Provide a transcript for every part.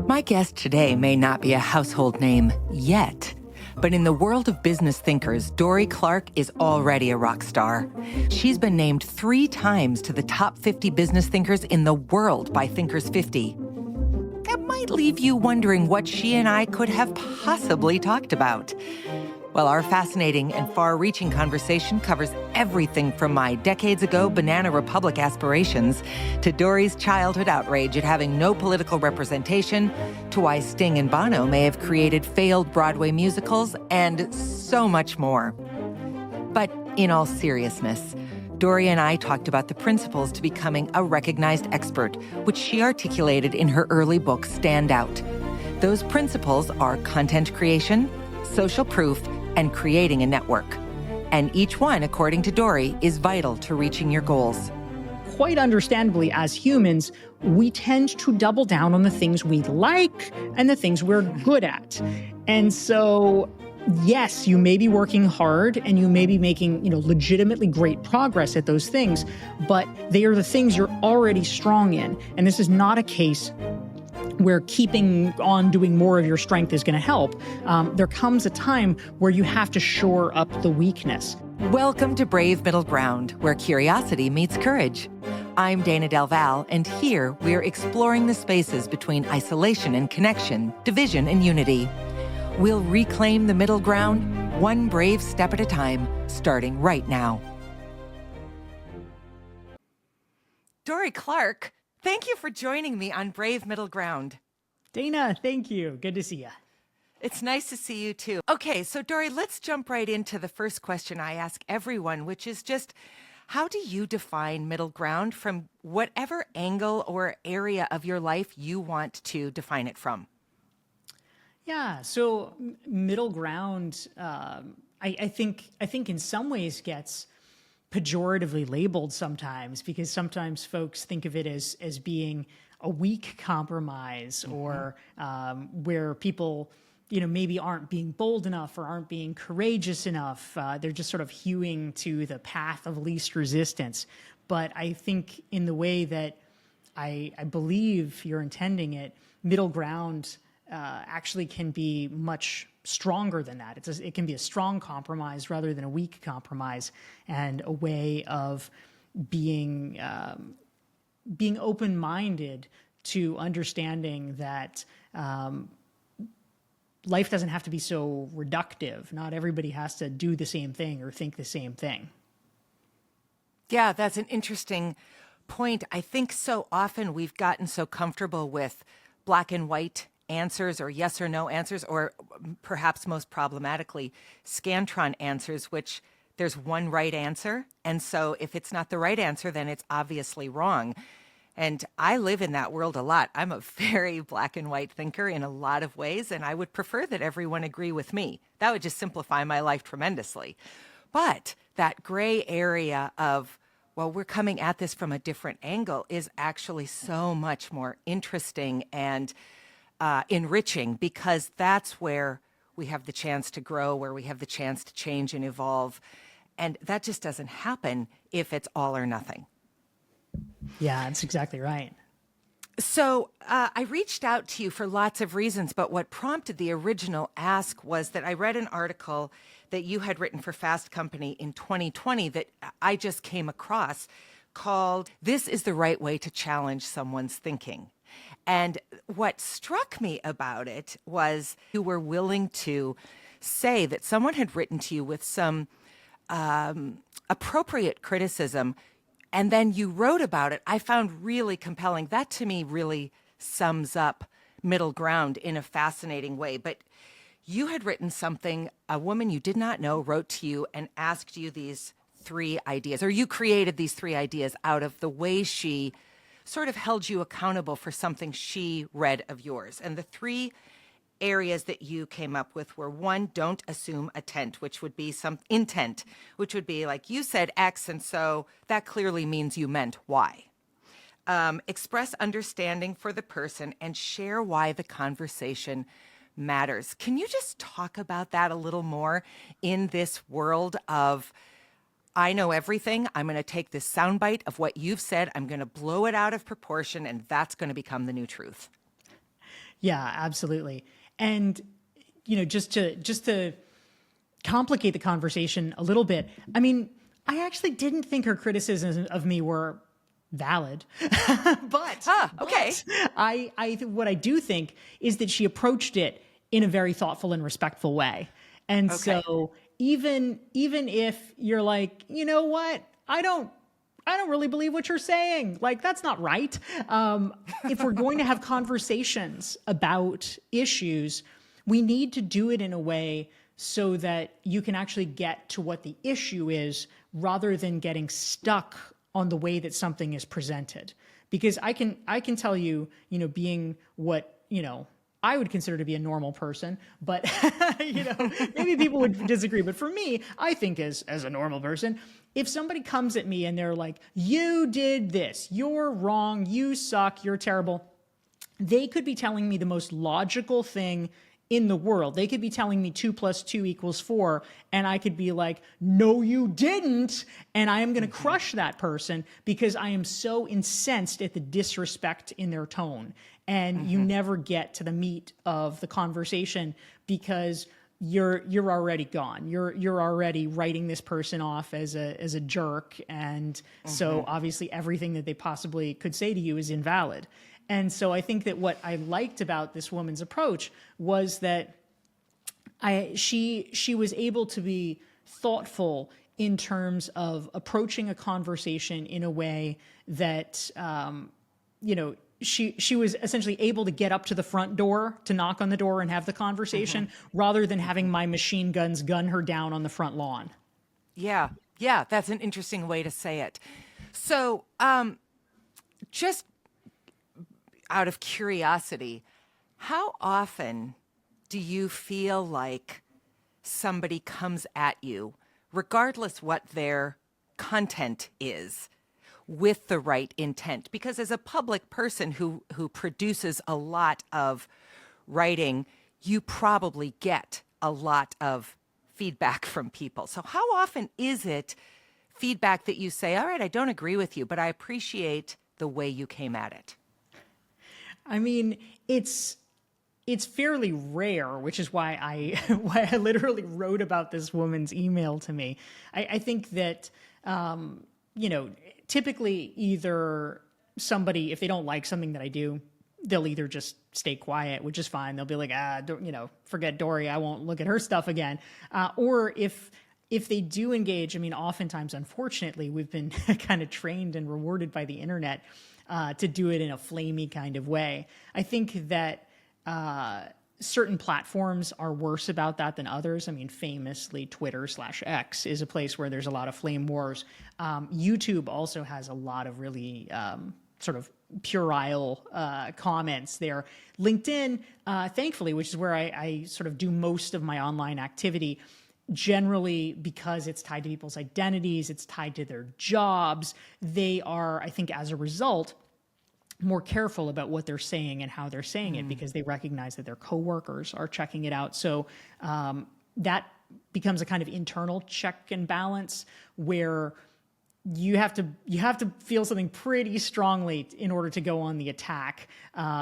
My guest today may not be a household name yet, but in the world of business thinkers, Dorie Clark is already a rock star. She's been named 3 times to the top 50 business thinkers in the world by Thinkers 50. That might leave you wondering what she and I could have possibly talked about. Well, our fascinating and far-reaching conversation covers everything from my decades-ago Banana Republic aspirations to Dorie's childhood outrage at having no political representation, to why Sting and Bono may have created failed Broadway musicals, and so much more. But in all seriousness, Dorie and I talked about the principles to becoming a recognized expert, which she articulated in her early book, Stand Out. Those principles are content creation, social proof, and creating a network. And each one, according to Dorie, is vital to reaching your goals. Quite understandably, as humans, we tend to double down on the things we like and the things we're good at. And so, yes, you may be working hard and you may be making, legitimately great progress at those things, but they are the things you're already strong in. And this is not a case where keeping on doing more of your strength is going to help. There comes a time where you have to shore up the weakness. Welcome to Brave Middle Ground, where curiosity meets courage. I'm Dayna Del Val, and here we're exploring the spaces between isolation and connection, division and unity. We'll reclaim the middle ground, one brave step at a time, starting right now. Dorie Clark, thank you for joining me on Brave Middle Ground. Dayna, thank you. Good to see you. It's nice to see you too. Okay, so Dorie, let's jump right into the first question I ask everyone, which is just, how do you define middle ground from whatever angle or area of your life you want to define it from? Yeah, so middle ground, I think in some ways gets pejoratively labeled sometimes, because sometimes folks think of it as being a weak compromise, or where people, maybe aren't being bold enough or aren't being courageous enough. They're just sort of hewing to the path of least resistance. But I think in the way that I believe you're intending it, middle ground actually can be much stronger than that. It can be a strong compromise rather than a weak compromise, and a way of being open-minded to understanding that life doesn't have to be so reductive. Not everybody has to do the same thing or think the same thing. Yeah, that's an interesting point. I think so often we've gotten so comfortable with black and white answers, or yes or no answers, or perhaps most problematically, Scantron answers, which there's one right answer. And so if it's not the right answer, then it's obviously wrong. And I live in that world a lot. I'm a very black and white thinker in a lot of ways, and I would prefer that everyone agree with me. That would just simplify my life tremendously. But that gray area of, well, we're coming at this from a different angle is actually so much more interesting and enriching, because that's where we have the chance to grow, where we have the chance to change and evolve. And that just doesn't happen if it's all or nothing. Yeah, that's exactly right. So I reached out to you for lots of reasons, but what prompted the original ask was that I read an article that you had written for Fast Company in 2020 that I just came across, called "This is the Right Way to Challenge Someone's Thinking." And what struck me about it was you were willing to say that someone had written to you with some appropriate criticism, and then you wrote about it. I found really compelling. That to me really sums up middle ground in a fascinating way. But you had written something, a woman you did not know wrote to you and asked you these 3 ideas, or you created these 3 ideas out of the way she sort of held you accountable for something she read of yours. And the 3 areas that you came up with were: 1, don't assume intent, which would be some intent, which would be like, you said X, and so that clearly means you meant Y. Express understanding for the person and share why the conversation matters. Can you just talk about that a little more in this world of, I know everything, I'm going to take this soundbite of what you've said, I'm going to blow it out of proportion, and that's going to become the new truth? Yeah, absolutely. And, just to complicate the conversation a little bit, I mean, I actually didn't think her criticisms of me were valid, but, Okay. but what I do think is that she approached it in a very thoughtful and respectful way. And Okay. so even if you're like, you know what, I don't really believe what you're saying. Like, that's not right. If we're going to have conversations about issues, we need to do it in a way so that you can actually get to what the issue is rather than getting stuck on the way that something is presented. Because I can tell you, being what, I would consider to be a normal person, but maybe people would disagree. But for me, I think as a normal person, if somebody comes at me and they're like, you did this, you're wrong, you suck, you're terrible, they could be telling me the most logical thing in the world. They could be telling me 2 + 2 = 4, and I could be like, no, you didn't. And I am going to crush that person because I am so incensed at the disrespect in their tone. And you never get to the meat of the conversation because you're already gone. You're already writing this person off as a jerk. And so obviously everything that they possibly could say to you is invalid. And so I think that what I liked about this woman's approach was that she was able to be thoughtful in terms of approaching a conversation in a way that, she was essentially able to get up to the front door to knock on the door and have the conversation rather than having my machine guns gun her down on the front lawn. Yeah. Yeah. That's an interesting way to say it. So, just out of curiosity, how often do you feel like somebody comes at you, regardless what their content is, with the right intent? Because as a public person who produces a lot of writing, you probably get a lot of feedback from people. So how often is it feedback that you say, all right, I don't agree with you, but I appreciate the way you came at it? I mean, it's fairly rare, which is why why I literally wrote about this woman's email to me. I think that typically either somebody, if they don't like something that I do, they'll either just stay quiet, which is fine. They'll be like, forget Dorie, I won't look at her stuff again. Or if they do engage, I mean, oftentimes, unfortunately, we've been kind of trained and rewarded by the internet to do it in a flamey kind of way. I think that certain platforms are worse about that than others. I mean, famously, Twitter/X is a place where there's a lot of flame wars. YouTube also has a lot of really sort of puerile comments there. LinkedIn, thankfully, which is where I sort of do most of my online activity, generally, because it's tied to people's identities, it's tied to their jobs, they are, I think, as a result, more careful about what they're saying and how they're saying it because they recognize that their coworkers are checking it out. So that becomes a kind of internal check and balance where you have to feel something pretty strongly in order to go on the attack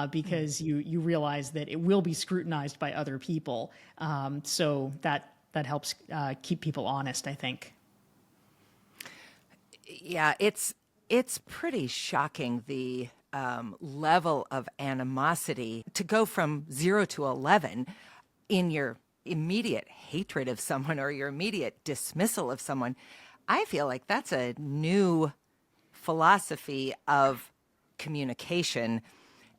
because you realize that it will be scrutinized by other people. So that helps keep people honest, I think. Yeah, it's pretty shocking, the level of animosity to go from 0 to 11 in your immediate hatred of someone or your immediate dismissal of someone. I feel like that's a new philosophy of communication.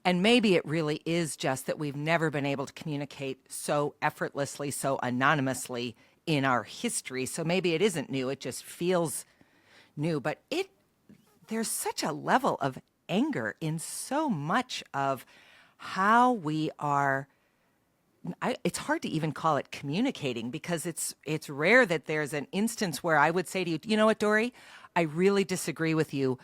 And maybe it really is just that we've never been able to communicate so effortlessly, so anonymously in our history. So maybe it isn't new, it just feels new. But there's such a level of anger in so much of how we are. It's hard to even call it communicating because it's rare that there's an instance where I would say to you, you know what, Dorie, I really disagree with you,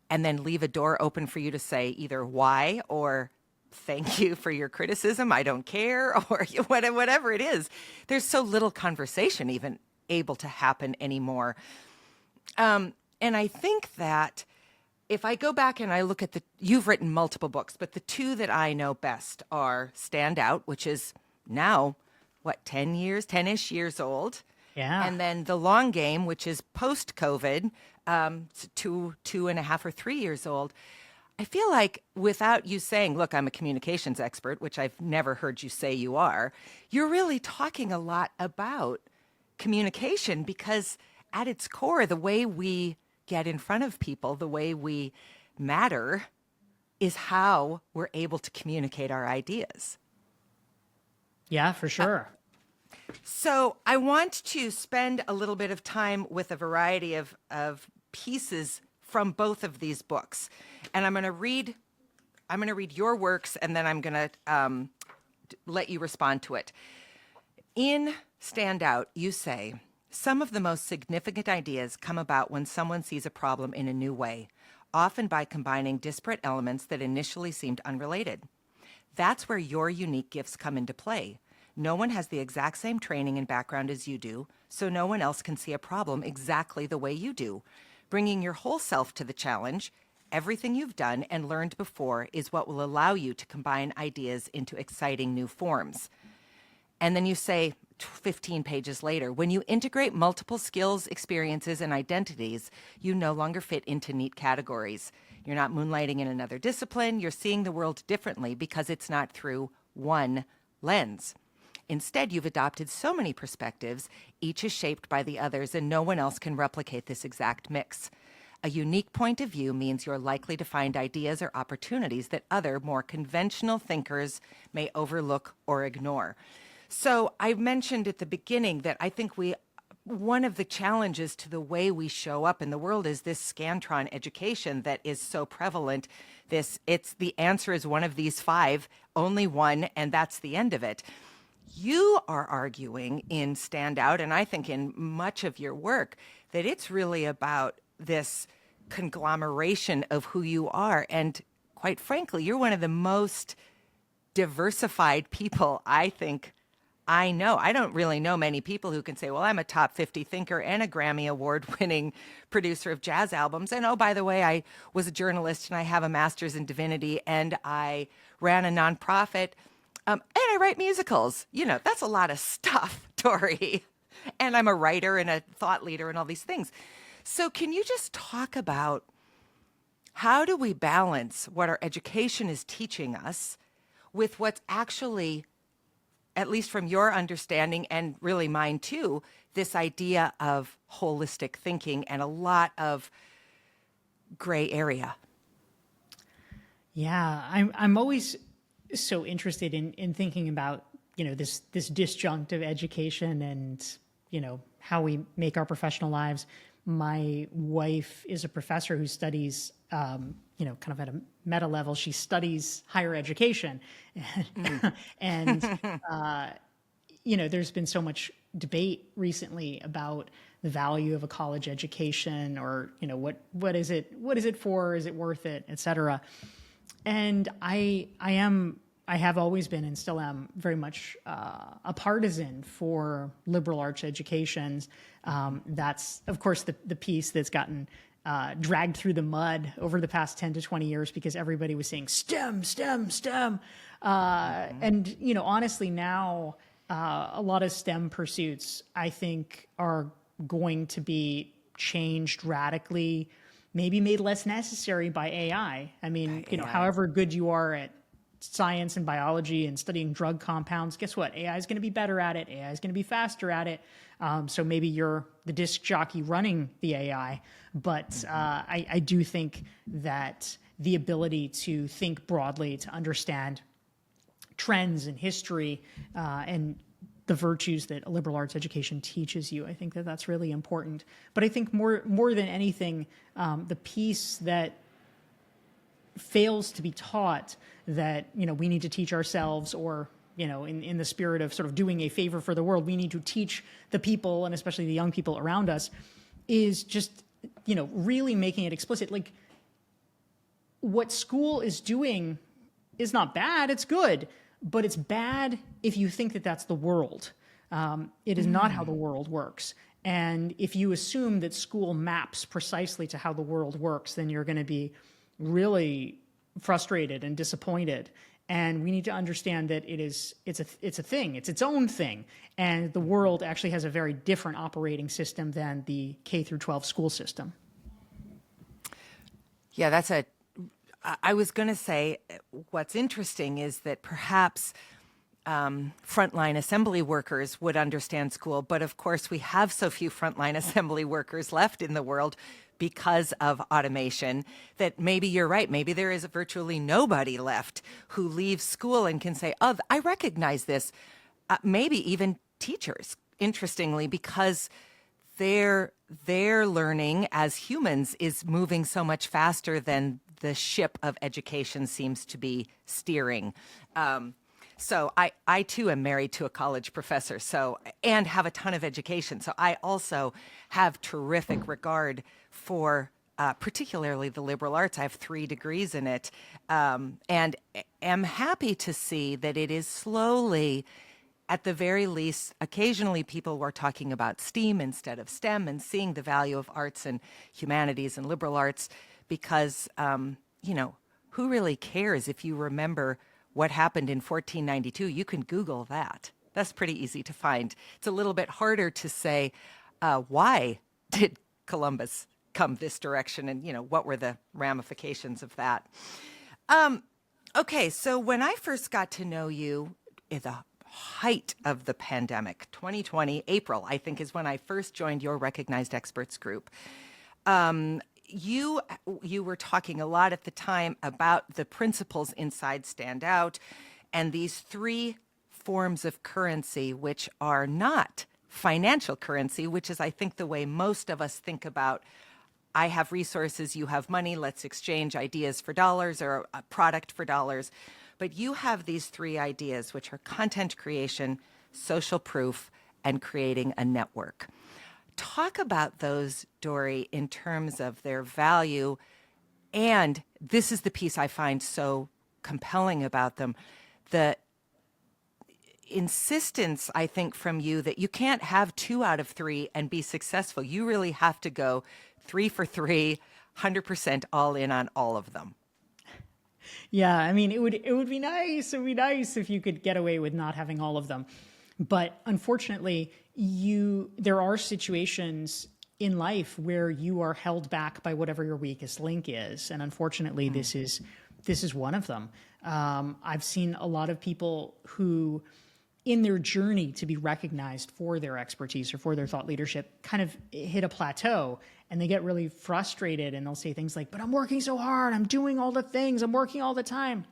and then leave a door open for you to say either why or thank you for your criticism, I don't care, or whatever it is. There's so little conversation even able to happen anymore. And I think that if I go back and I look at you've written multiple books, but the two that I know best are Stand Out, which is now, 10-ish years old. Yeah. And then The Long Game, which is post-COVID, two and a half or 3 years old. I feel like without you saying, look, I'm a communications expert, which I've never heard you say you are, you're really talking a lot about communication because at its core, the way we get in front of people, the way we matter is how we're able to communicate our ideas. Yeah, for sure. So I want to spend a little bit of time with a variety of pieces from both of these books. And I'm going to read your works, and then I'm going to let you respond to it. In Stand Out, you say, some of the most significant ideas come about when someone sees a problem in a new way, often by combining disparate elements that initially seemed unrelated. That's where your unique gifts come into play. No one has the exact same training and background as you do, so no one else can see a problem exactly the way you do. Bringing your whole self to the challenge, everything you've done and learned before is what will allow you to combine ideas into exciting new forms. And then you say, 15 pages later, when you integrate multiple skills, experiences, and identities, you no longer fit into neat categories. You're not moonlighting in another discipline. You're seeing the world differently because it's not through one lens. Instead, you've adopted so many perspectives, each is shaped by the others, and no one else can replicate this exact mix. A unique point of view means you're likely to find ideas or opportunities that other, more conventional thinkers may overlook or ignore. So I mentioned at the beginning that I think one of the challenges to the way we show up in the world is this Scantron education that is so prevalent. The answer is one of these five, only one, and that's the end of it. You are arguing in Stand Out, and I think in much of your work, that it's really about this conglomeration of who you are. And quite frankly, you're one of the most diversified people I think I know. I don't really know many people who can say, well, I'm a top 50 thinker and a Grammy Award-winning producer of jazz albums. And oh, by the way, I was a journalist and I have a master's in divinity and I ran a nonprofit and I write musicals. That's a lot of stuff, Dorie. And I'm a writer and a thought leader and all these things. So can you just talk about how do we balance what our education is teaching us with what's actually, at least from your understanding and really mine too, this idea of holistic thinking and a lot of gray area? Yeah, I'm always so interested in thinking about, this disjunct of education and, how we make our professional lives. My wife is a professor who studies, kind of at a meta level, she studies higher education. And, there's been so much debate recently about the value of a college education or, what is it for? Is it worth it, et cetera. And I have always been and still am very much a partisan for liberal arts educations. That's, of course, the piece that's gotten dragged through the mud over the past 10 to 20 years because everybody was saying STEM, STEM, STEM. And, honestly, now a lot of STEM pursuits, I think, are going to be changed radically, maybe made less necessary by AI. I mean, however good you are at science and biology and studying drug compounds, guess what? AI is going to be better at it. AI is going to be faster at it. So maybe you're the disc jockey running the AI. But I do think that the ability to think broadly, to understand trends in history and the virtues that a liberal arts education teaches you, I think that that's really important. But I think more than anything, the piece that fails to be taught that, we need to teach ourselves or, in the spirit of sort of doing a favor for the world, we need to teach the people and especially the young people around us is just, really making it explicit. Like what school is doing is not bad, it's good, but it's bad if you think that that's the world. It is not how the world works. And if you assume that school maps precisely to how the world works, then you're going to be really frustrated and disappointed. And we need to understand that it's a thing, it's its own thing. And the world actually has a very different operating system than the K through 12 school system. Yeah, I was going to say what's interesting is that perhaps frontline assembly workers would understand school, but of course we have so few frontline assembly workers left in the world because of automation that maybe you're right. Maybe there is virtually nobody left who leaves school and can say, oh, I recognize this. Maybe even teachers, interestingly, because their learning as humans is moving so much faster than the ship of education seems to be steering. So I too am married to a college professor, and have a ton of education. So I also have terrific regard for particularly the liberal arts. I have 3 degrees in it, and am happy to see that it is slowly, at the very least, occasionally people were talking about STEAM instead of STEM and seeing the value of arts and humanities and liberal arts because, who really cares if you remember what happened in 1492? You can Google that. That's pretty easy to find. It's a little bit harder to say, why did Columbus come this direction and, what were the ramifications of that? Okay, so when I first got to know you at the height of the pandemic, 2020, April, I think is when I first joined your Recognized Experts group. You were talking a lot at the time about the principles inside Stand Out and these 3 forms of currency, which are not financial currency, which is, I think, the way most of us think about, I have resources, you have money, let's exchange ideas for dollars or a product for dollars. But you have these 3 ideas, which are content creation, social proof, and creating a network. Talk about those, Dorie, in terms of their value. And this is the piece I find so compelling about them. The insistence, I think, from you that you can't have 2 out of 3 and be successful. You really have to go 3 for 3, 100% all in on all of them. Yeah, I mean, it would be nice. It would be nice if you could get away with not having all of them. But unfortunately, there are situations in life where you are held back by whatever your weakest link is. And unfortunately, this is one of them. I've seen a lot of people who, in their journey to be recognized for their expertise or for their thought leadership, kind of hit a plateau and they get really frustrated and they'll say things like, but I'm working so hard, I'm doing all the things, I'm working all the time.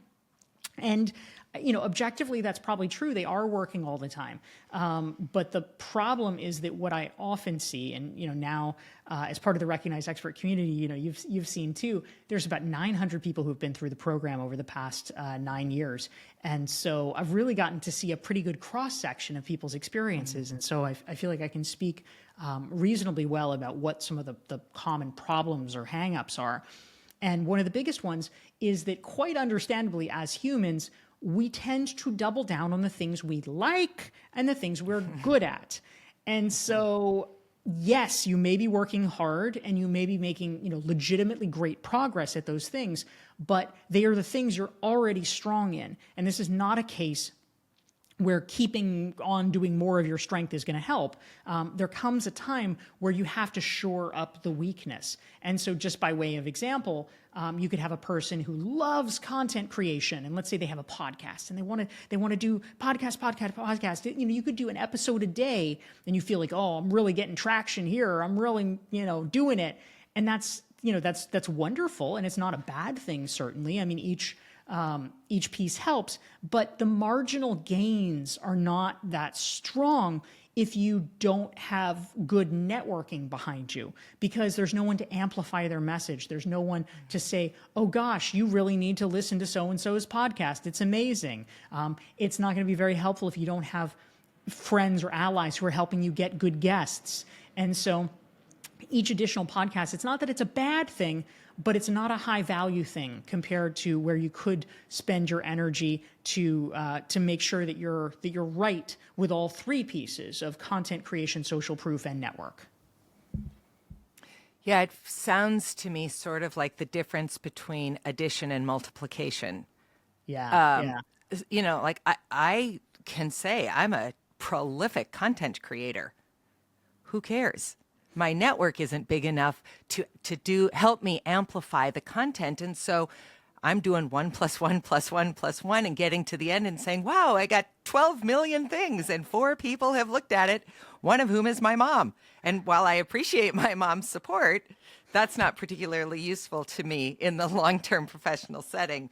And objectively, that's probably true. They are working all the time. But the problem is that what I often see, and now as part of the Recognized Expert community, you've seen too, there's about 900 people who've been through the program over the past 9 years. And so I've really gotten to see a pretty good cross-section of people's experiences. And so I feel like I can speak reasonably well about what some of the common problems or hang-ups are. And one of the biggest ones is that, quite understandably, as humans, we tend to double down on the things we like and the things we're good at. And so, yes, you may be working hard and you may be making, legitimately great progress at those things, but they are the things you're already strong in. And this is not a case where keeping on doing more of your strength is going to help. There comes a time where you have to shore up the weakness. And so, just by way of example, you could have a person who loves content creation, and let's say they have a podcast and they want to do podcast. You could do an episode a day, and you feel like, oh, I'm really getting traction here. I'm really, doing it, and that's wonderful, and it's not a bad thing, certainly. I mean, each piece helps, but the marginal gains are not that strong if you don't have good networking behind you, because there's no one to amplify their message. There's no one to say, oh gosh, you really need to listen to so-and-so's podcast. It's amazing. It's not going to be very helpful if you don't have friends or allies who are helping you get good guests. And so each additional podcast, it's not that it's a bad thing, but it's not a high value thing compared to where you could spend your energy to make sure that you're right with all three pieces of content creation, social proof, and network. Yeah, it sounds to me sort of like the difference between addition and multiplication. Yeah. Like I can say I'm a prolific content creator. Who cares? My network isn't big enough to help me amplify the content. And so I'm doing 1 + 1 + 1 + 1 and getting to the end and saying, wow, I got 12 million things and 4 people have looked at it, one of whom is my mom. And while I appreciate my mom's support, that's not particularly useful to me in the long-term professional setting.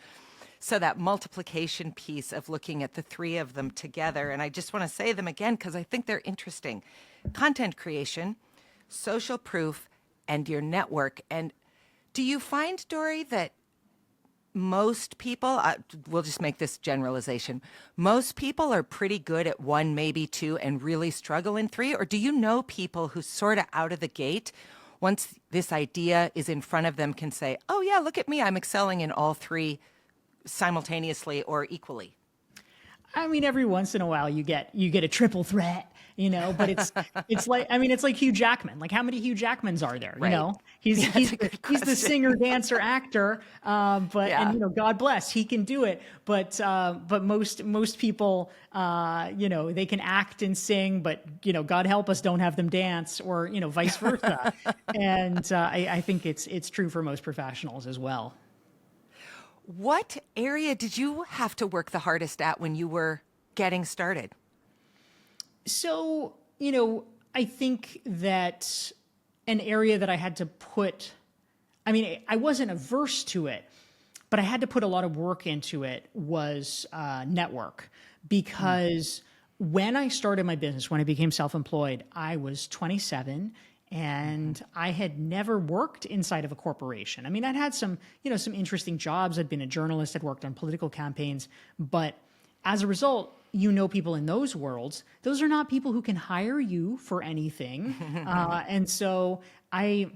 So that multiplication piece of looking at the three of them together, and I just want to say them again because I think they're interesting. Content creation, social proof, and your network. And do you find, Dorie, that most people, we'll just make this generalization, most people are pretty good at 1, maybe 2, and really struggle in 3? Or do you know people who sort of out of the gate, once this idea is in front of them, can say, oh yeah, look at me, I'm excelling in all 3 simultaneously or equally? I mean, every once in a while you get a triple threat, but it's like Hugh Jackman. Like, how many Hugh Jackmans are there? Right. He's the singer, dancer, actor, and God bless, he can do it. But most people, they can act and sing, but God help us, don't have them dance, or vice versa. And I think it's true for most professionals as well. What area did you have to work the hardest at when you were getting started? So, I think that an area that I had to put, I wasn't averse to it, but I had to put a lot of work into it, was network. Because when I started my business, when I became self-employed, I was 27. And I had never worked inside of a corporation. I'd had some interesting jobs. I'd been a journalist. I'd worked on political campaigns. But as a result, people in those worlds, those are not people who can hire you for anything. And so I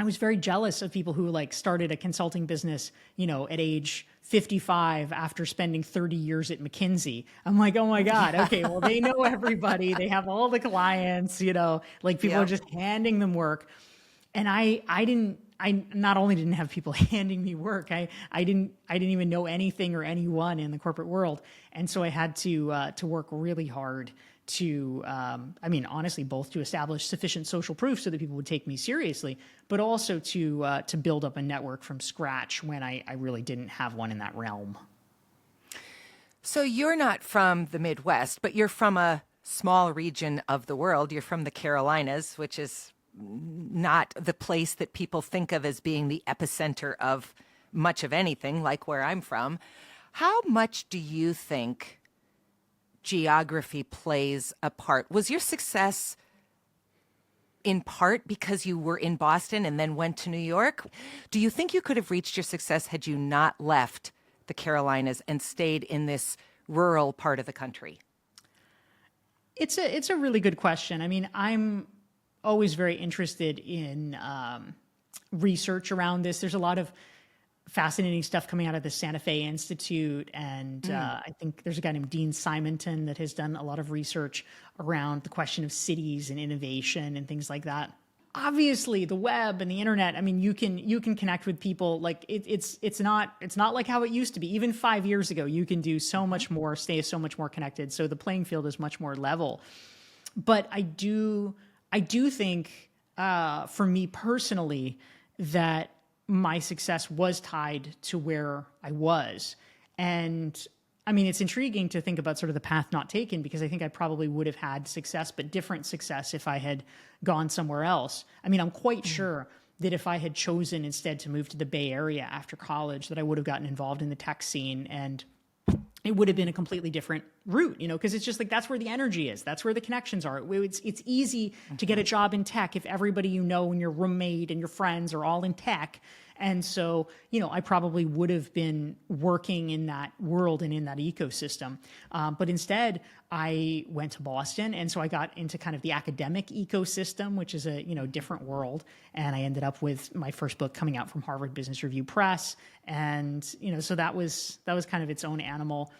was very jealous of people who started a consulting business, at age 55 after spending 30 years at McKinsey. I'm like, oh my God, okay, well, they know everybody. They have all the clients, people are just handing them work. And I not only didn't have people handing me work, I didn't even know anything or anyone in the corporate world. And so I had to work really hard to, honestly, both to establish sufficient social proof so that people would take me seriously, but also to build up a network from scratch when I really didn't have one in that realm. So you're not from the Midwest, but you're from a small region of the world. You're from the Carolinas, which is not the place that people think of as being the epicenter of much of anything, like where I'm from. How much do you think geography plays a part? Was your success in part because you were in Boston and then went to New York? Do you think you could have reached your success had you not left the Carolinas and stayed in this rural part of the country? It's a really good question. I'm always very interested in research around this. There's a lot of fascinating stuff coming out of the Santa Fe Institute. And I think there's a guy named Dean Simonton that has done a lot of research around the question of cities and innovation and things like that. Obviously, the web and the internet, you can connect with people. Like it's not like how it used to be. Even 5 years ago, you can do so much more, stay so much more connected. So the playing field is much more level. But I do think, for me personally, that my success was tied to where I was. And it's intriguing to think about sort of the path not taken, because I think I probably would have had success, but different success if I had gone somewhere else. I'm quite sure that if I had chosen instead to move to the Bay Area after college, that I would have gotten involved in the tech scene, and it would have been a completely different route, because it's just like, that's where the energy is. That's where the connections are. It's easy to get a job in tech if everybody and your roommate and your friends are all in tech. And so, I probably would have been working in that world and in that ecosystem. But instead, I went to Boston. And so I got into kind of the academic ecosystem, which is a, different world. And I ended up with my first book coming out from Harvard Business Review Press. And, so that was kind of its own animal.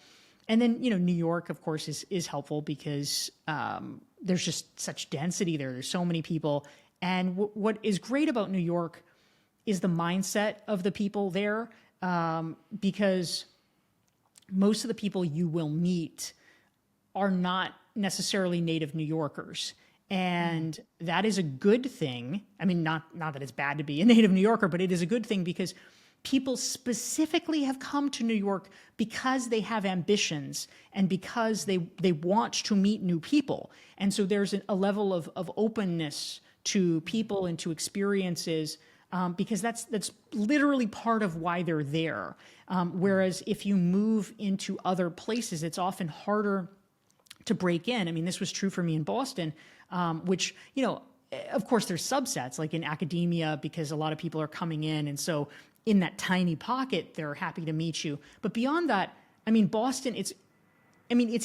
And then, New York, of course, is helpful because there's just such density there. There's so many people. And what is great about New York is the mindset of the people there, because most of the people you will meet are not necessarily native New Yorkers. And that is a good thing. I mean, not that it's bad to be a native New Yorker, but it is a good thing because people specifically have come to New York because they have ambitions and because they want to meet new people. And so there's a level of openness to people and to experiences, because that's literally part of why they're there. Whereas if you move into other places, it's often harder to break in. I mean, this was true for me in Boston, which, of course, there's subsets like in academia because a lot of people are coming in. And so in that tiny pocket, they're happy to meet you. But beyond that, I mean, Boston, it's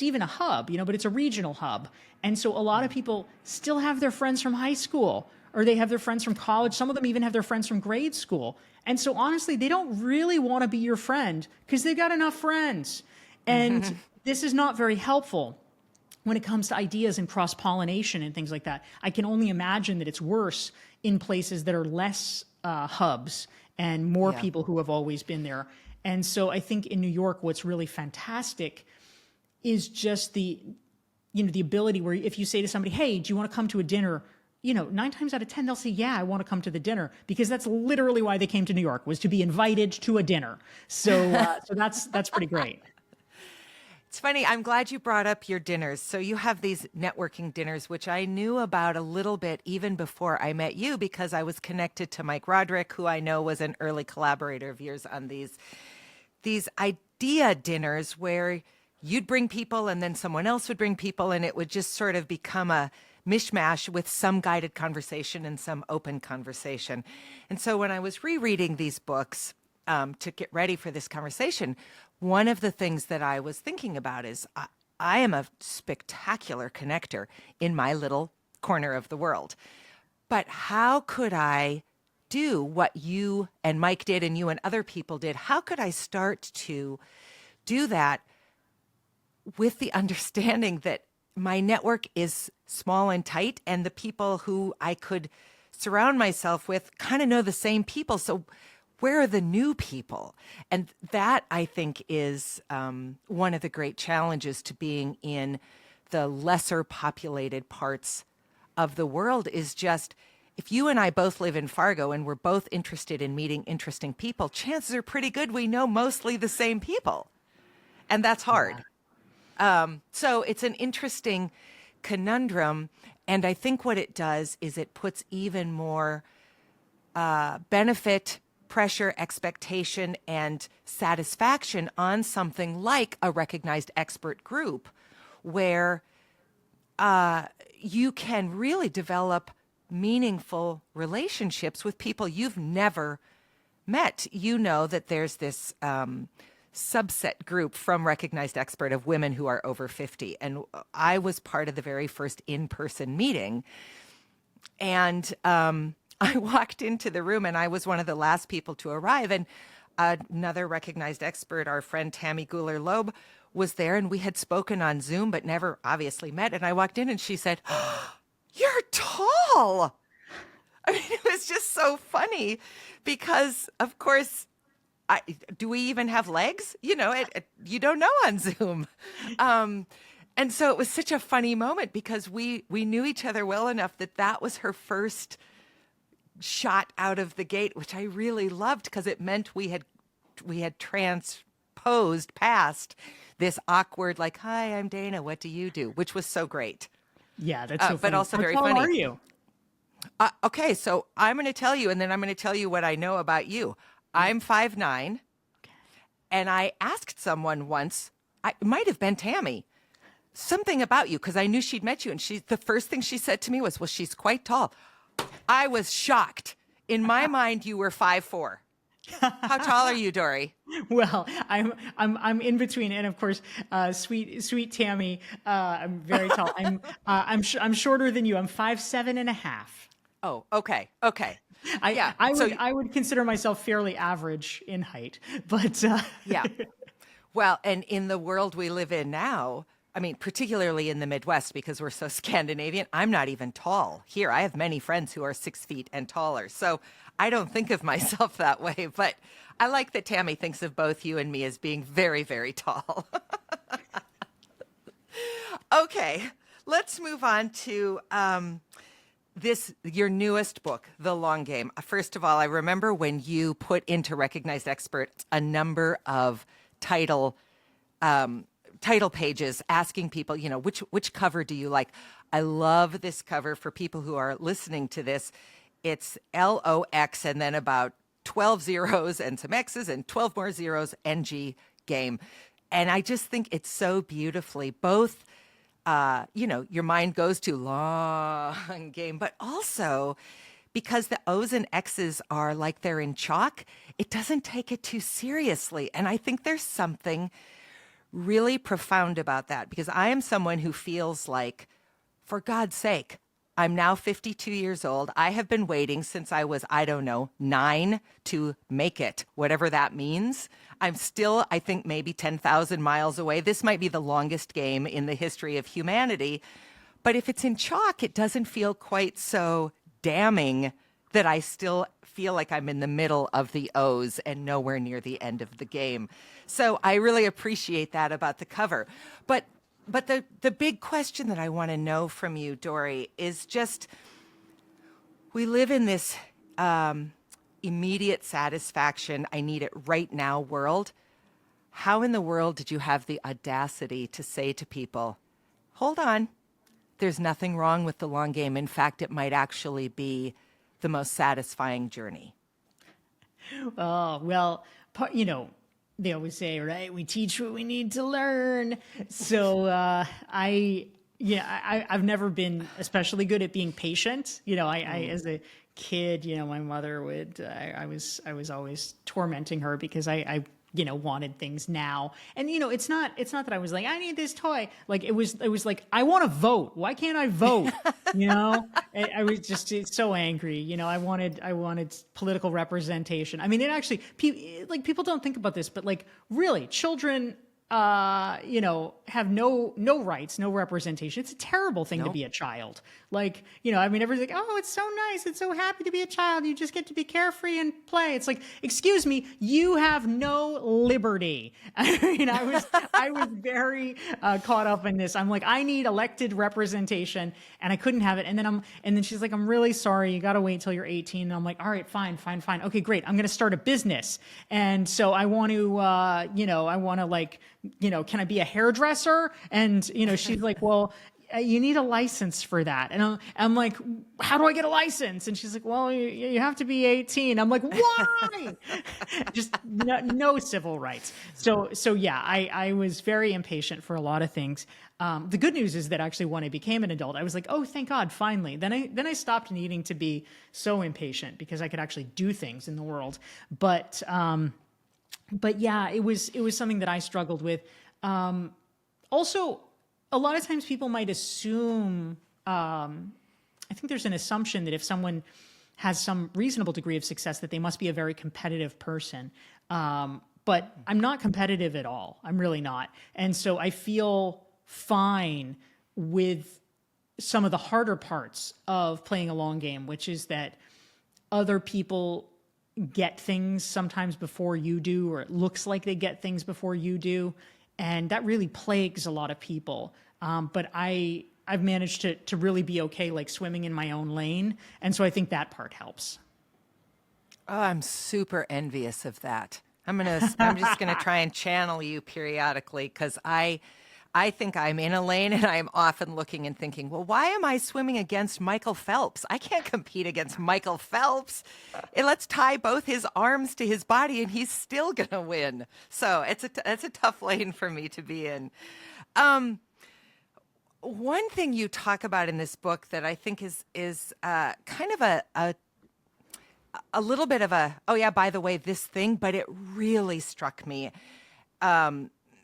even a hub, but it's a regional hub. And so a lot of people still have their friends from high school, or they have their friends from college. Some of them even have their friends from grade school. And so honestly, they don't really want to be your friend because they've got enough friends. And this is not very helpful when it comes to ideas and cross-pollination and things like that. I can only imagine that it's worse in places that are less hubs and more people who have always been there. And so I think in New York, what's really fantastic is just the ability where if you say to somebody, hey, do you want to come to a dinner? 9 times out of 10, they'll say, yeah, I want to come to the dinner, because that's literally why they came to New York, was to be invited to a dinner. So that's pretty great. It's funny. I'm glad you brought up your dinners. So you have these networking dinners, which I knew about a little bit even before I met you, because I was connected to Mike Roderick, who I know was an early collaborator of yours on these idea dinners where you'd bring people and then someone else would bring people, and it would just sort of become a mishmash with some guided conversation and some open conversation. And so when I was rereading these books to get ready for this conversation, one of the things that I was thinking about is I am a spectacular connector in my little corner of the world. But how could I do what you and Mike did and you and other people did? How could I start to do that with the understanding that my network is small and tight, and the people who I could surround myself with kind of know the same people? So where are the new people? And that, I think, is one of the great challenges to being in the lesser populated parts of the world, is just, if you and I both live in Fargo and we're both interested in meeting interesting people, chances are pretty good we know mostly the same people. And that's hard. So it's an interesting conundrum. And I think what it does is it puts even more benefit, pressure, expectation, and satisfaction on something like a recognized expert group, where you can really develop meaningful relationships with people you've never met. You know that there's this subset group from Recognized Expert of women who are over 50. And I was part of the very first in-person meeting. And I walked into the room and I was one of the last people to arrive. And another Recognized Expert, our friend Tammy Guler-Loeb, was there, and we had spoken on Zoom, but never obviously met. And I walked in and she said, oh, "You're tall." I mean, it was just so funny because, of course, do we even have legs? You know, you don't know on Zoom. And so it was such a funny moment because we knew each other well enough that was her first shot out of the gate, which I really loved because it meant we had transposed past this awkward, like, "Hi, I'm Dayna. What do you do?" which was so great. Yeah, that's so funny. But also very How funny. tall are you? Okay, so I'm going to tell you, and then I'm going to tell you what I know about you. I'm 5'9", and I asked someone once, it might have been Tammy, something about you, because I knew she'd met you, and the first thing she said to me was, "Well, she's quite tall." I was shocked. In my mind, you were 5'4". How tall are you, Dorie? Well, I'm in between, and of course, sweet Tammy, I'm very tall. I'm shorter than you. I'm 5'7.5". Oh, okay. Okay. I Yeah. I So, would I would consider myself fairly average in height, but yeah. Well, and in the world we live in now, I mean, particularly in the Midwest, because we're so Scandinavian, I'm not even tall. Here, I have many friends who are 6 feet and taller. So I don't think of myself that way. But I like that Tammy thinks of both you and me as being very, very tall. Okay, let's move on to your newest book, The Long Game. First of all, I remember when you put into Recognized Experts a number of title title pages asking people, which cover do you like? I love this cover. For people who are listening to this, it's LOX and then about 12 zeros and some X's and 12 more zeros, NG game. And I just think it's so beautifully both, your mind goes to long game, but also because the O's and X's are like they're in chalk, it doesn't take it too seriously. And I think there's something really profound about that, because I am someone who feels like, for God's sake, I'm now 52 years old. I have been waiting since I was, I don't know, 9 to make it, whatever that means. I'm still, I think, maybe 10,000 miles away. This might be the longest game in the history of humanity. But if it's in chalk, it doesn't feel quite so damning that I still feel like I'm in the middle of the O's and nowhere near the end of the game. So I really appreciate that about the cover. But the big question that I want to know from you, Dorie, is just, we live in this immediate satisfaction, I need it right now world. How in the world did you have the audacity to say to people, hold on, there's nothing wrong with the long game. In fact, it might actually be the most satisfying journey? Oh, well, they always say, right, we teach what we need to learn. So I've never been especially good at being patient. I as a kid, my mother would, I was always tormenting her because I wanted things now. And, it's not that I was like, I need this toy. Like, it was like, I want to vote. Why can't I vote? I was just so angry. I wanted political representation. I mean, it actually, people don't think about this, but like, really, children, have no rights, no representation. It's a terrible thing to be a child. Like, everyone's like, oh, it's so nice. It's so happy to be a child. You just get to be carefree and play. It's like, excuse me, you have no liberty. I was very caught up in this. I'm like, I need elected representation, and I couldn't have it. And then she's like, I'm really sorry. You got to wait till you're 18. And I'm like, all right, fine. Okay, great. I'm going to start a business. And so I want to, can I be a hairdresser? And, she's like, well, you need a license for that. And I'm like, how do I get a license? And she's like, well, you have to be 18. I'm like, why? Just no civil rights. So yeah, I was very impatient for a lot of things. The good news is that actually when I became an adult, I was like, oh, thank God, finally. Then I stopped needing to be so impatient because I could actually do things in the world. But yeah, it was something that I struggled with. Also, a lot of times people might assume, I think there's an assumption that if someone has some reasonable degree of success, that they must be a very competitive person. But I'm not competitive at all. I'm really not. And so I feel fine with some of the harder parts of playing a long game, which is that other people get things sometimes before you do, or it looks like they get things before you do. And that really plagues a lot of people. But I've managed to really be okay, like swimming in my own lane. And so I think that part helps. Oh, I'm super envious of that. I'm just gonna try and channel you periodically, because I think I'm in a lane and I'm often looking and thinking, well, why am I swimming against Michael Phelps? I can't compete against Michael Phelps. And let's tie both his arms to his body and he's still going to win. So it's a tough lane for me to be in. One thing you talk about in this book that I think is kind of a little bit of a, oh yeah, by the way, this thing, but it really struck me,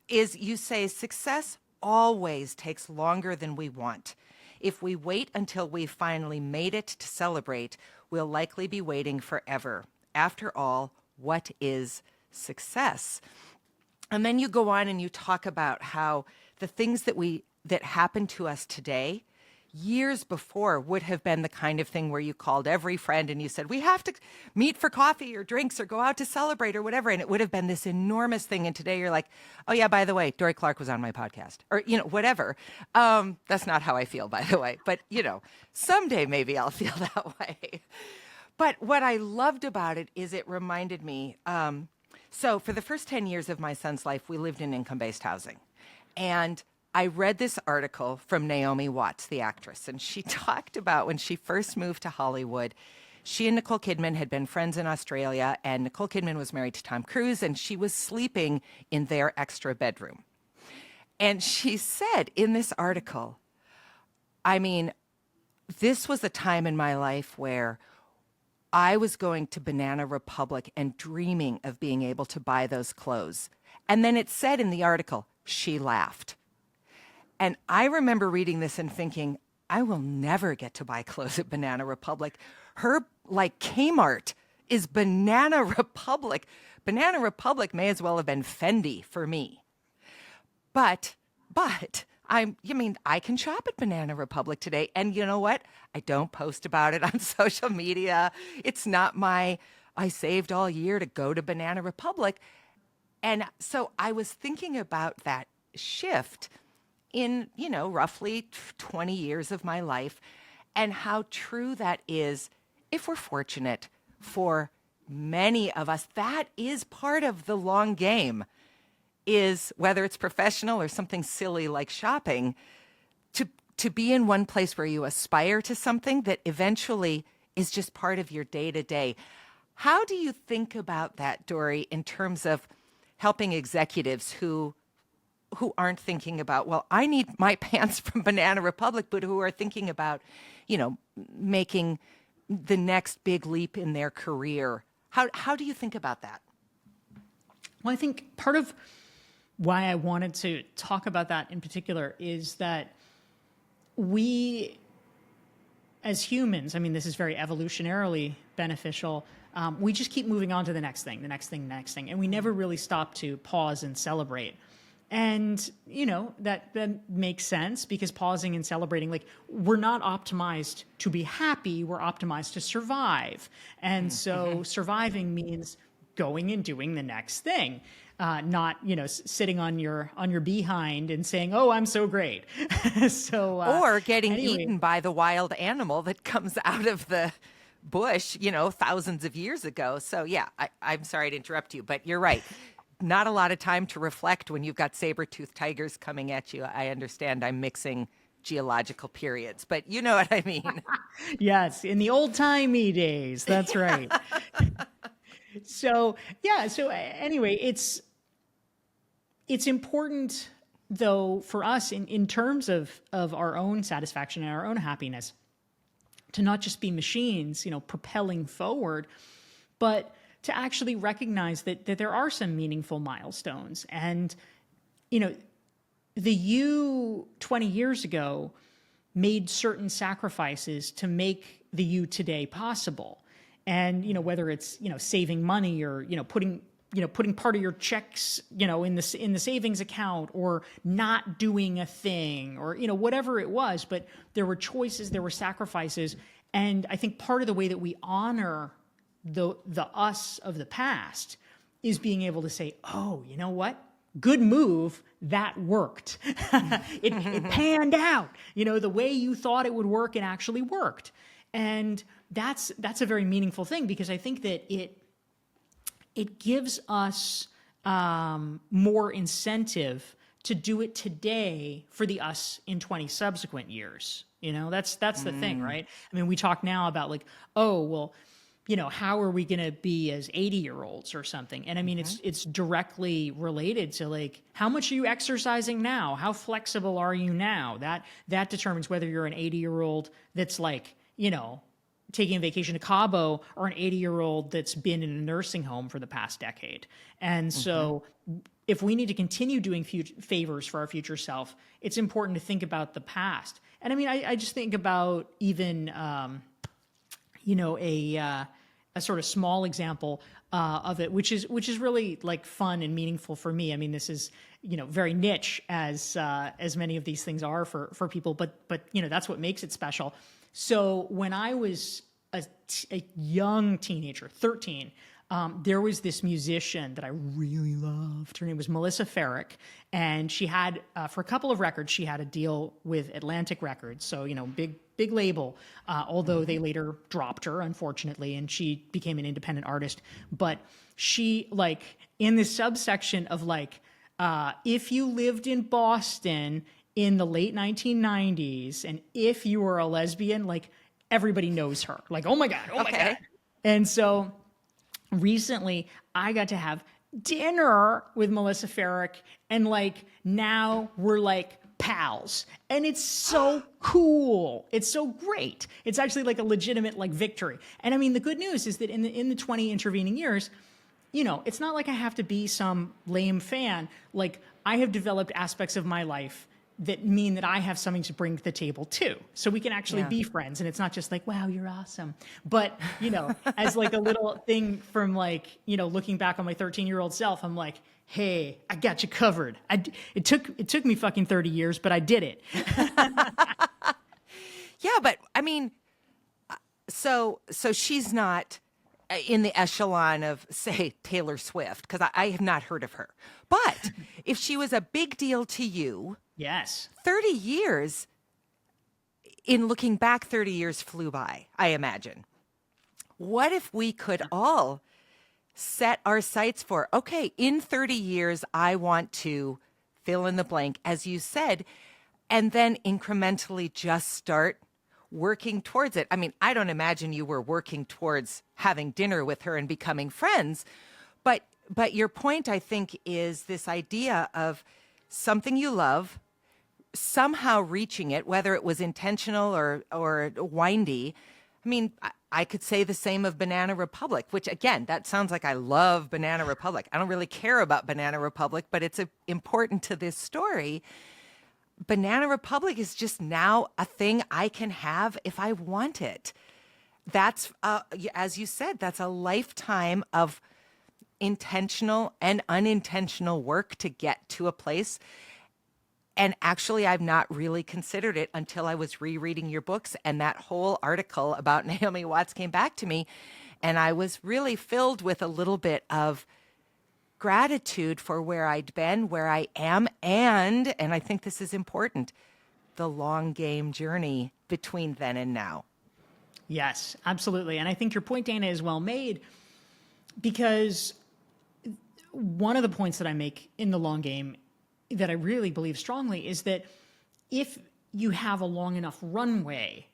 is you say success always takes longer than we want. If we wait until we've finally made it to celebrate, we'll likely be waiting forever. After all, what is success? And then you go on and you talk about how the things that happen to us today years before would have been the kind of thing where you called every friend and you said, we have to meet for coffee or drinks or go out to celebrate or whatever. And it would have been this enormous thing. And today you're like, oh yeah, by the way, Dorie Clark was on my podcast or, whatever. That's not how I feel, by the way, but someday maybe I'll feel that way. But what I loved about it is it reminded me, so for the first 10 years of my son's life, we lived in income-based housing. And I read this article from Naomi Watts, the actress, and she talked about when she first moved to Hollywood, she and Nicole Kidman had been friends in Australia, and Nicole Kidman was married to Tom Cruise, and she was sleeping in their extra bedroom. And she said in this article, I mean, this was a time in my life where I was going to Banana Republic and dreaming of being able to buy those clothes. And then it said in the article, she laughed. And I remember reading this and thinking, I will never get to buy clothes at Banana Republic. Her, like Kmart, is Banana Republic. Banana Republic may as well have been Fendi for me. But I can shop at Banana Republic today. And you know what? I don't post about it on social media. It's not I saved all year to go to Banana Republic. And so I was thinking about that shift in, roughly 20 years of my life and how true that is, if we're fortunate, for many of us. That is part of the long game, is whether it's professional or something silly like shopping, to be in one place where you aspire to something that eventually is just part of your day-to-day. How do you think about that, Dorie, in terms of helping executives who aren't thinking about, well, I need my pants from Banana Republic, but who are thinking about, making the next big leap in their career? How do you think about that? Well, I think part of why I wanted to talk about that in particular is that we, as humans, I mean, this is very evolutionarily beneficial. We just keep moving on to the next thing, and we never really stop to pause and celebrate. And, that makes sense because pausing and celebrating, like, we're not optimized to be happy, we're optimized to survive. And so surviving means going and doing the next thing, not, sitting on your behind and saying, oh, I'm so great. Or getting eaten by the wild animal that comes out of the bush, thousands of years ago. So yeah, I'm sorry to interrupt you, but you're right. Not a lot of time to reflect when you've got saber-toothed tigers coming at you. I understand I'm mixing geological periods, but you know what I mean. Yes, in the old-timey days. That's right. So anyway, it's important, though, for us in terms of our own satisfaction and our own happiness to not just be machines, propelling forward, but to actually recognize that there are some meaningful milestones. And, the you 20 years ago made certain sacrifices to make the you today possible. And, whether it's, saving money or, putting part of your checks, in the savings account, or not doing a thing, or, whatever it was, but there were choices, there were sacrifices. And I think part of the way that we honor the us of the past is being able to say, oh, you know what? Good move. That worked. It panned out. The way you thought it would work, it actually worked. And that's a very meaningful thing, because I think that it gives us more incentive to do it today for the us in 20 subsequent years. That's the thing, right? I mean, we talk now about like, oh, well, how are we going to be as 80-year-olds or something? And I mean, it's directly related to like, how much are you exercising now? How flexible are you now? That determines whether you're an 80-year-old that's like, taking a vacation to Cabo or an 80-year-old that's been in a nursing home for the past decade. And so if we need to continue doing favors for our future self, it's important to think about the past. And I mean, I just think about even, a sort of small example of it, which is really like fun and meaningful for me. I mean, this is, very niche as many of these things are for people, but that's what makes it special. So when I was a young teenager, 13, there was this musician that I really loved. Her name was Melissa Ferrick, and she had, for a couple of records, she had a deal with Atlantic Records. So, big label, although they later dropped her, unfortunately, and she became an independent artist. But she, in this subsection of if you lived in Boston in the late 1990s, and if you were a lesbian, everybody knows her. Oh my God, oh my God. And so recently I got to have dinner with Melissa Ferrick, and now we're pals, and it's so cool. It's so great. It's actually a legitimate victory. And I mean, the good news is that in the 20 intervening years, it's not like I have to be some lame fan. I have developed aspects of my life that mean that I have something to bring to the table too. So we can actually be friends. And it's not just wow, you're awesome. But, as a little thing from looking back on my 13-year-old self, I'm hey, I got you covered. It took me fucking 30 years, but I did it. Yeah, but I mean, so she's not in the echelon of, say, Taylor Swift, because I have not heard of her. But if she was a big deal to you, yes, 30 years, in looking back, 30 years flew by, I imagine. What if we could all set our sights for, okay, in 30 years, I want to fill in the blank, as you said, and then incrementally just start working towards it. I mean, I don't imagine you were working towards having dinner with her and becoming friends, but your point, I think, is this idea of something you love, somehow reaching it, whether it was intentional or windy. I mean, I could say the same of Banana Republic, which, again, that sounds like I love Banana Republic. I don't really care about Banana Republic, but it's important to this story. Banana Republic is just now a thing I can have if I want it. That's, as you said, that's a lifetime of intentional and unintentional work to get to a place. And actually, I've not really considered it until I was rereading your books, and that whole article about Naomi Watts came back to me, and I was really filled with a little bit of gratitude for where I'd been, where I am, and I think this is important, the long game journey between then and now. Yes, absolutely. And I think your point, Dayna, is well made, because one of the points that I make in the long game that I really believe strongly is that if you have a long enough runway,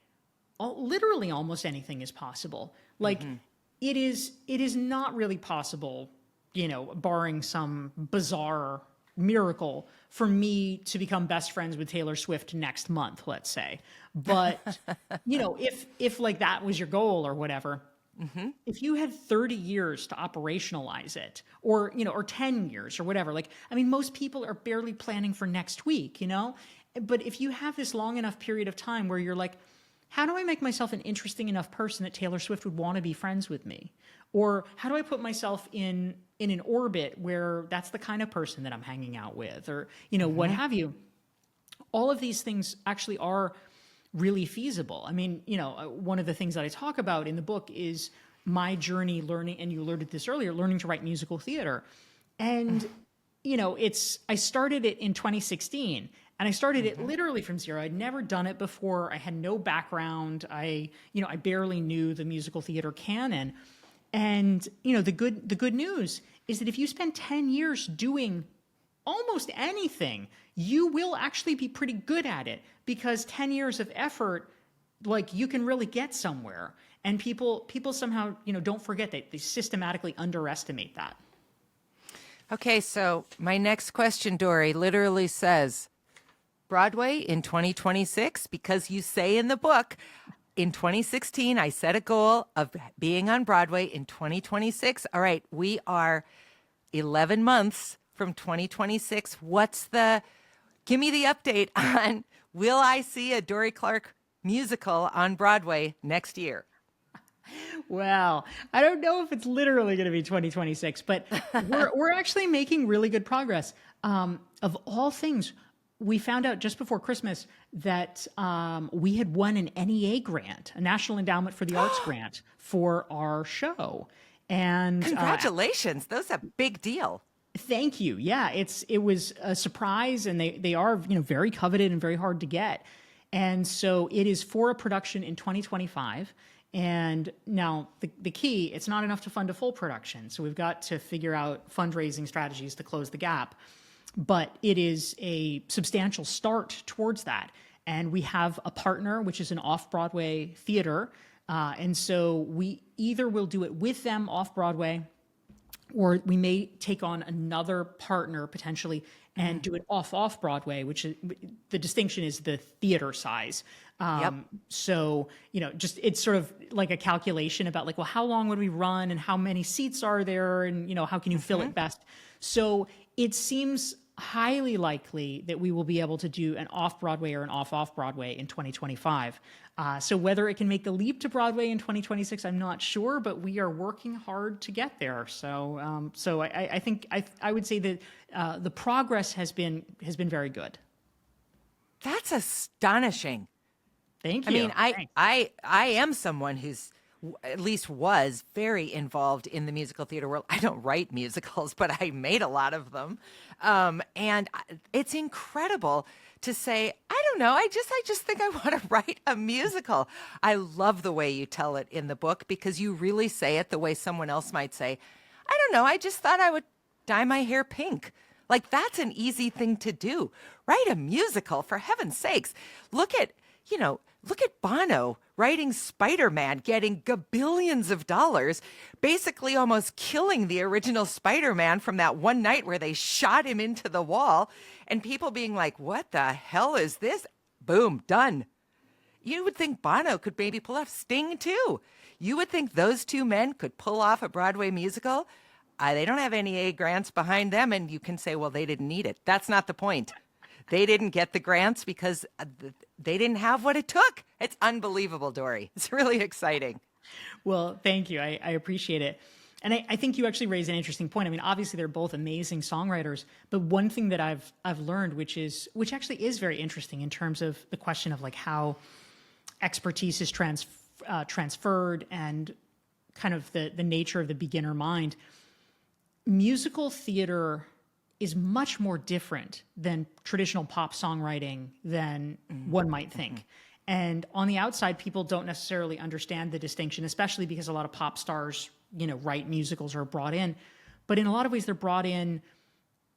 literally almost anything is possible. It is not really possible, barring some bizarre miracle, for me to become best friends with Taylor Swift next month, let's say. But, if that was your goal or whatever, if you had 30 years to operationalize it, or 10 years or whatever, most people are barely planning for next week, but if you have this long enough period of time where you're how do I make myself an interesting enough person that Taylor Swift would want to be friends with me? Or how do I put myself in an orbit where that's the kind of person that I'm hanging out with, or, what have you? All of these things actually are really feasible. I mean, one of the things that I talk about in the book is my journey learning, and you alluded to this earlier, learning to write musical theater. And, I started it in 2016, and I started it literally from zero. I'd never done it before. I had no background. I barely knew the musical theater canon. And, the good news is that if you spend 10 years doing almost anything, you will actually be pretty good at it, because 10 years of effort, you can really get somewhere. And people somehow, don't forget that they systematically underestimate that. Okay, so my next question, Dorie, literally says Broadway in 2026, because you say in the book, in 2016, I set a goal of being on Broadway in 2026. All right, we are 11 months from 2026. Give me the update on, will I see a Dorie Clark musical on Broadway next year? Well, I don't know if it's literally going to be 2026, but we're actually making really good progress. Of all things, we found out just before Christmas that we had won an NEA grant, a National Endowment for the Arts grant, for our show. And Congratulations. That's a big deal. thank you. Yeah, it was a surprise, and they are very coveted and very hard to get. And so it is for a production in 2025. And now the key, it's not enough to fund a full production. So we've got to figure out fundraising strategies to close the gap. But it is a substantial start towards that. And we have a partner, which is an off-Broadway theater. And so we either will do it with them off-Broadway, or we may take on another partner potentially and do it off Broadway, which is, the distinction is the theater size. So, just it's sort of like a calculation about like, well, how long would we run and how many seats are there, and, how can you fill it best? So it seems highly likely that we will be able to do an off-Broadway or an off-Broadway in 2025. So whether it can make the leap to Broadway in 2026, I'm not sure, but we are working hard to get there. So, I think I would say that the progress has been very good. That's astonishing. Thank you. I mean, I am someone who's at least was very involved in the musical theater world. I don't write musicals, but I made a lot of them. And it's incredible to say, I don't know, I just think I want to write a musical. I love the way you tell it in the book, because you really say it the way someone else might say, I don't know, I just thought I would dye my hair pink. Like, that's an easy thing to do. Write a musical, for heaven's sakes. Look at Bono writing Spider-Man, getting gabillions of dollars, basically almost killing the original Spider-Man from that one night where they shot him into the wall, and people being like, what the hell is this? Boom, done. You would think Bono could maybe pull off Sting too. You would think those two men could pull off a Broadway musical. They don't have any A grants behind them, and you can say, well, they didn't need it. That's not the point. They didn't get the grants because they didn't have what it took. It's unbelievable, Dorie. It's really exciting. Well, thank you. I appreciate it. And I think you actually raised an interesting point. I mean, obviously they're both amazing songwriters, but one thing that I've learned, which actually is very interesting in terms of the question of like how expertise is transferred and kind of the nature of the beginner mind. Musical theater is much more different than traditional pop songwriting than one might think. And on the outside, people don't necessarily understand the distinction, especially because a lot of pop stars, write musicals or are brought in. But in a lot of ways, they're brought in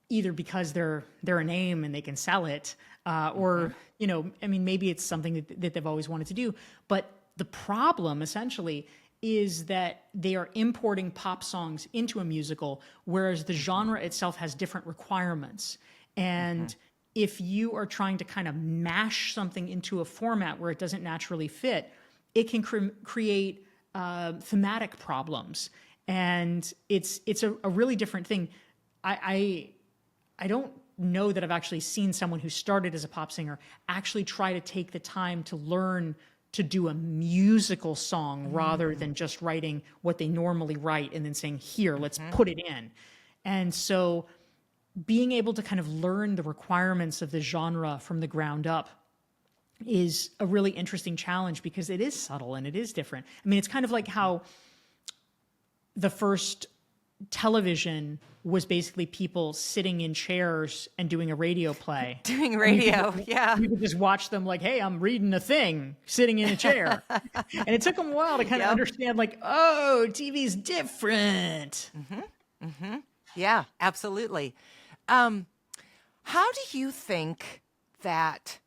either because they're a name and they can sell it, or, maybe it's something that they've always wanted to do. But the problem, essentially, is that they are importing pop songs into a musical, whereas the genre itself has different requirements. And if you are trying to kind of mash something into a format where it doesn't naturally fit, it can create thematic problems. And it's a really different thing. I don't know that I've actually seen someone who started as a pop singer actually try to take the time to learn to do a musical song rather than just writing what they normally write and then saying, here, let's put it in. And so being able to kind of learn the requirements of the genre from the ground up is a really interesting challenge, because it is subtle and it is different. I mean, it's kind of like how the first television was basically people sitting in chairs and doing a radio play. Doing radio, yeah. You could just watch them like, hey, I'm reading a thing, sitting in a chair. And it took them a while to kind of understand, like, oh, TV's different. Yeah, absolutely. How do you think that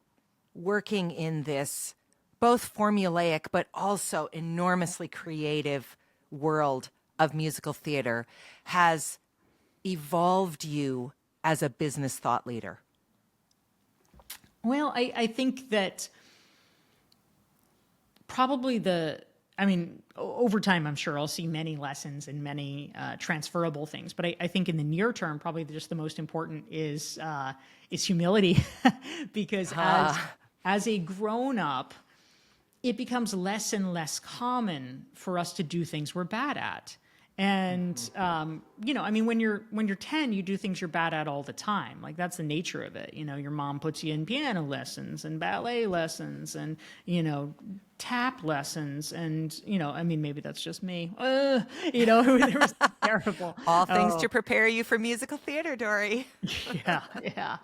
working in this both formulaic but also enormously creative world of musical theater has evolved you as a business thought leader? Well, I think that probably over time, I'm sure I'll see many lessons and many transferable things. But I think in the near term, probably just the most important is humility, because as a grown up, it becomes less and less common for us to do things we're bad at. And, when you're 10, you do things you're bad at all the time. Like, that's the nature of it. Your mom puts you in piano lessons and ballet lessons and, tap lessons. And, maybe that's just me. It was terrible. All things to prepare you for musical theater, Dorie. Yeah.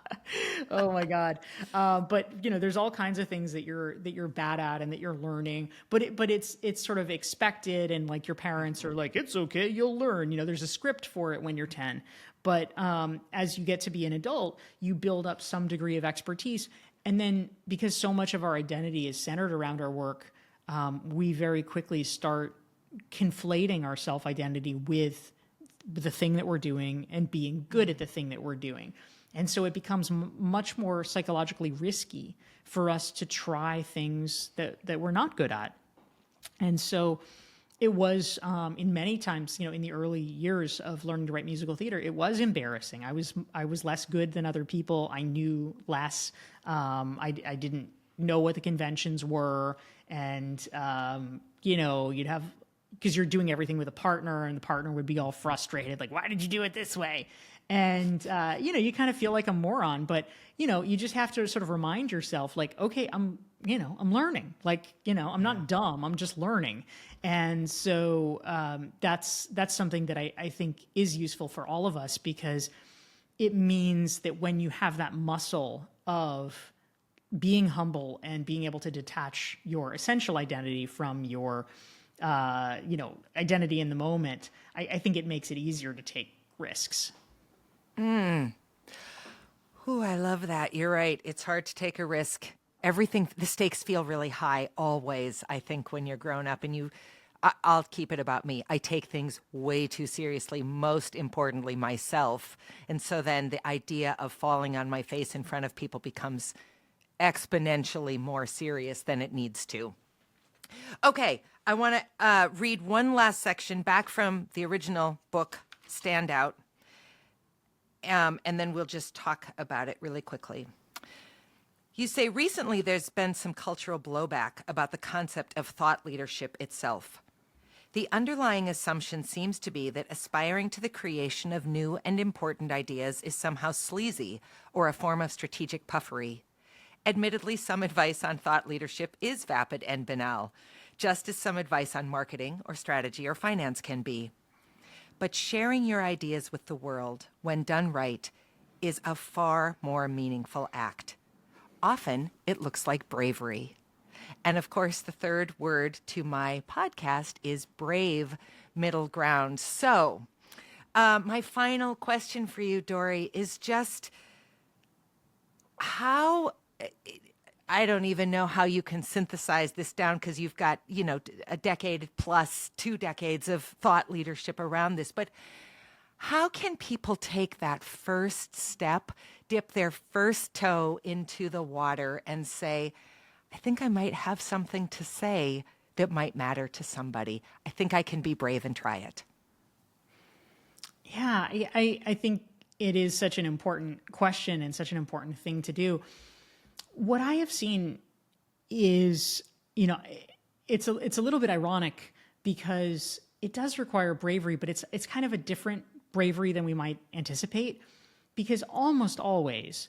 Oh my God. But there's all kinds of things that you're bad at and that you're learning, but it's sort of expected. And like, your parents are like, it's okay, you'll learn, there's a script for it when you're 10. But as you get to be an adult, you build up some degree of expertise. And then, because so much of our identity is centered around our work, we very quickly start conflating our self-identity with the thing that we're doing and being good at the thing that we're doing. And so it becomes much more psychologically risky for us to try things that we're not good at. And so it was, in many times, in the early years of learning to write musical theater, it was embarrassing. I was less good than other people. I knew less. I didn't know what the conventions were. And, you'd have, because you're doing everything with a partner, and the partner would be all frustrated, like, why did you do it this way? And, you kind of feel like a moron, but, you just have to sort of remind yourself, like, okay, I'm learning, like, I'm not dumb, I'm just learning. And so that's something that I think is useful for all of us, because it means that when you have that muscle of being humble and being able to detach your essential identity from your identity in the moment, I think it makes it easier to take risks. Ooh, I love that. You're right. It's hard to take a risk. The stakes feel really high always, I think, when you're grown up. And I'll keep it about me. I take things way too seriously, most importantly, myself. And so then the idea of falling on my face in front of people becomes exponentially more serious than it needs to. Okay, I want to read one last section back from the original book, Standout, and then we'll just talk about it really quickly. You say, recently there's been some cultural blowback about the concept of thought leadership itself. The underlying assumption seems to be that aspiring to the creation of new and important ideas is somehow sleazy or a form of strategic puffery. Admittedly, some advice on thought leadership is vapid and banal, just as some advice on marketing or strategy or finance can be. But sharing your ideas with the world, when done right, is a far more meaningful act. Often, it looks like bravery. And of course, the third word to my podcast is brave middle ground. So, my final question for you, Dorie, is just how... I don't even know how you can synthesize this down, because you've got, a decade plus 2 decades of thought leadership around this. But how can people take that first step, dip their first toe into the water and say, I think I might have something to say that might matter to somebody. I think I can be brave and try it. Yeah, I think it is such an important question and such an important thing to do. What I have seen is, it's a little bit ironic, because it does require bravery, but it's kind of a different bravery than we might anticipate, because almost always,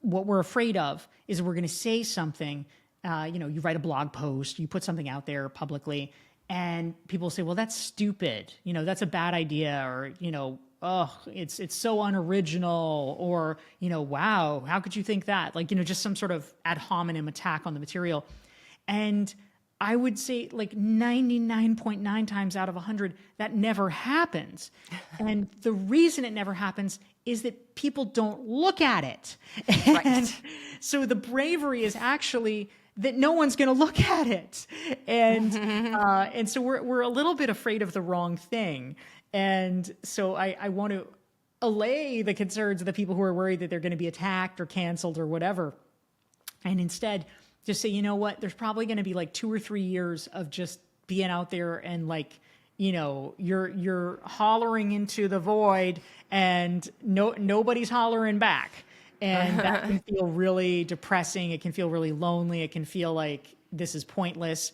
what we're afraid of is we're going to say something, you write a blog post, you put something out there publicly, and people say, well, that's stupid. That's a bad idea, or, oh, it's so unoriginal, or, wow, how could you think that? Like, just some sort of ad hominem attack on the material. And I would say, like, 99.9 times out of 100, that never happens. And the reason it never happens is that people don't look at it. Right. And so the bravery is actually that no one's going to look at it. And so we're a little bit afraid of the wrong thing. And so I want to allay the concerns of the people who are worried that they're going to be attacked or canceled or whatever. And instead, just say, you know what, there's probably going to be like 2 or 3 years of just being out there and like, you're hollering into the void and nobody's hollering back. And that can feel really depressing. It can feel really lonely. It can feel like this is pointless,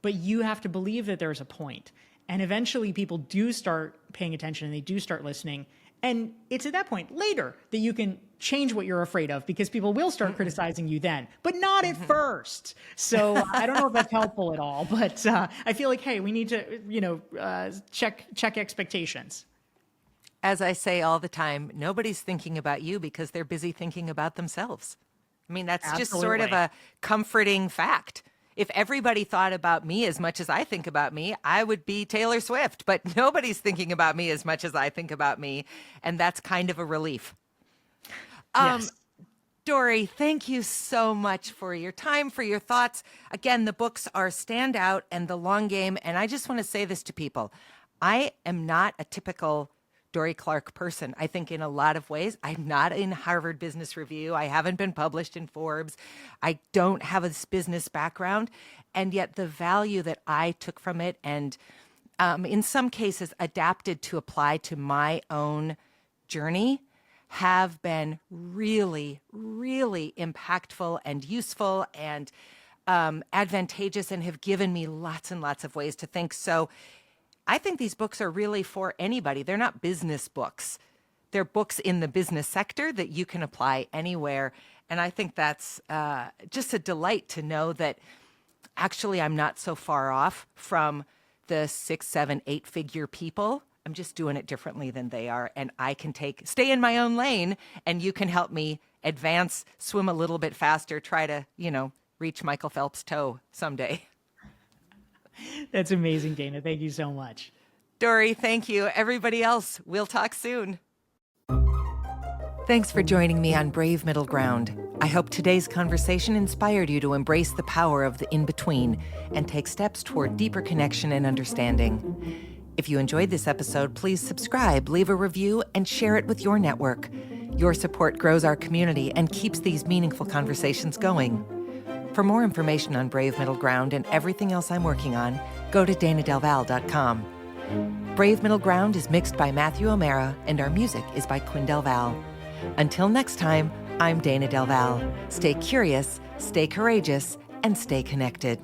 but you have to believe that there's a point. And eventually people do start paying attention and they do start listening. And it's at that point later that you can change what you're afraid of, because people will start criticizing you then, but not at first. So I don't know if that's helpful at all, but I feel like, hey, we need to, check expectations. As I say all the time, nobody's thinking about you because they're busy thinking about themselves. I mean, that's just sort of a comforting fact. If everybody thought about me as much as I think about me, I would be Taylor Swift, but nobody's thinking about me as much as I think about me. And that's kind of a relief. Yes. Dorie, thank you so much for your time, for your thoughts. Again, the books are Stand Out and The Long Game. And I just want to say this to people. I am not a typical Dorie Clark person. I think in a lot of ways, I'm not in Harvard Business Review. I haven't been published in Forbes. I don't have this business background. And yet the value that I took from it and in some cases adapted to apply to my own journey have been really, really impactful and useful and advantageous, and have given me lots and lots of ways to think. So I think these books are really for anybody. They're not business books. They're books in the business sector that you can apply anywhere. And I think that's just a delight to know that actually I'm not so far off from the 6, 7, 8-figure people. I'm just doing it differently than they are. And I can stay in my own lane, and you can help me advance, swim a little bit faster, try to, reach Michael Phelps' toe someday. That's amazing, Dayna. Thank you so much. Dorie, thank you. Everybody else, we'll talk soon. Thanks for joining me on Brave Middle Ground. I hope today's conversation inspired you to embrace the power of the in-between and take steps toward deeper connection and understanding. If you enjoyed this episode, please subscribe, leave a review, and share it with your network. Your support grows our community and keeps these meaningful conversations going. For more information on Brave Middle Ground and everything else I'm working on, go to danadelval.com. Brave Middle Ground is mixed by Matthew O'Mara, and our music is by Quinn Del Val. Until next time, I'm Dayna Del Val. Stay curious, stay courageous, and stay connected.